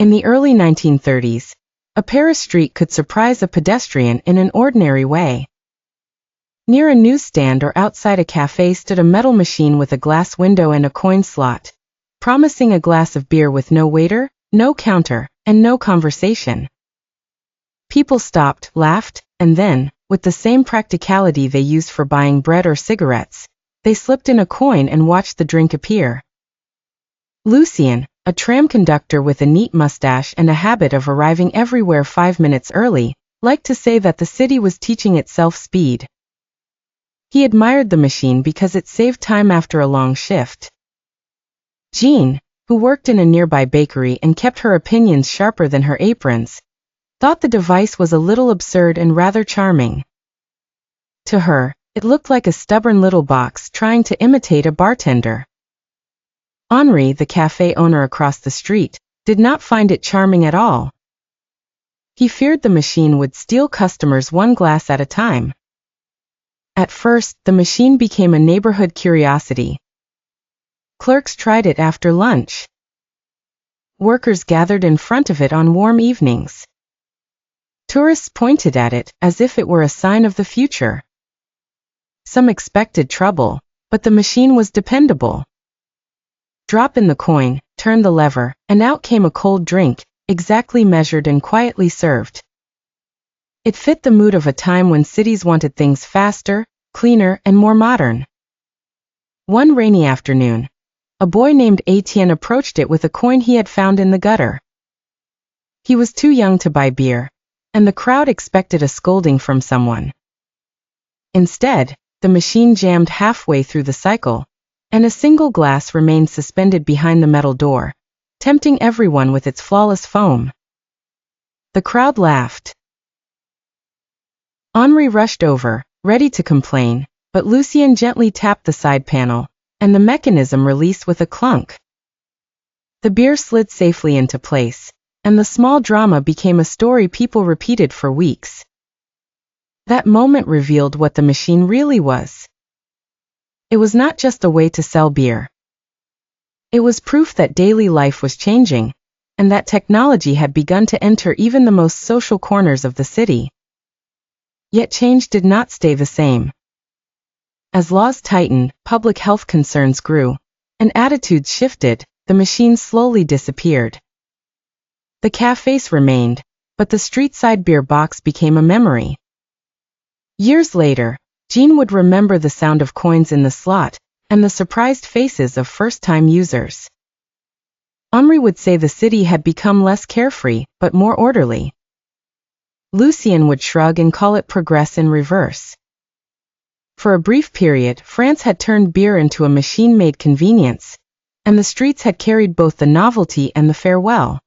In the early 1930s, a Paris street could surprise a pedestrian in an ordinary way. Near a newsstand or outside a cafe stood a metal machine with a glass window and a coin slot, promising a glass of beer with no waiter, no counter, and no conversation. People stopped, laughed, and then, with the same practicality they used for buying bread or cigarettes, they slipped in a coin and watched the drink appear. Lucien, a tram conductor with a neat mustache and a habit of arriving everywhere 5 minutes early, liked to say that the city was teaching itself speed. He admired the machine because it saved time after a long shift. Jean, who worked in a nearby bakery and kept her opinions sharper than her aprons, thought the device was a little absurd and rather charming. To her, it looked like a stubborn little box trying to imitate a bartender. Henri, the cafe owner across the street, did not find it charming at all. He feared the machine would steal customers one glass at a time. At first, the machine became a neighborhood curiosity. Clerks tried it after lunch. Workers gathered in front of it on warm evenings. Tourists pointed at it as if it were a sign of the future. Some expected trouble, but the machine was dependable. Drop in the coin, turn the lever, and out came a cold drink, exactly measured and quietly served. It fit the mood of a time when cities wanted things faster, cleaner, and more modern. One rainy afternoon, a boy named Etienne approached it with a coin he had found in the gutter. He was too young to buy beer, and the crowd expected a scolding from someone. Instead, the machine jammed halfway through the cycle, and a single glass remained suspended behind the metal door, tempting everyone with its flawless foam. The crowd laughed. Henri rushed over, ready to complain, but Lucien gently tapped the side panel, and the mechanism released with a clunk. The beer slid safely into place, and the small drama became a story people repeated for weeks. That moment revealed what the machine really was. It was not just a way to sell beer. It was proof that daily life was changing, and that technology had begun to enter even the most social corners of the city. Yet change did not stay the same. As laws tightened, public health concerns grew, and attitudes shifted, the machine slowly disappeared. The cafes remained, but the street-side beer box became a memory. Years later, Jean would remember the sound of coins in the slot, and the surprised faces of first-time users. Henri would say the city had become less carefree, but more orderly. Lucien would shrug and call it progress in reverse. For a brief period, France had turned beer into a machine-made convenience, and the streets had carried both the novelty and the farewell.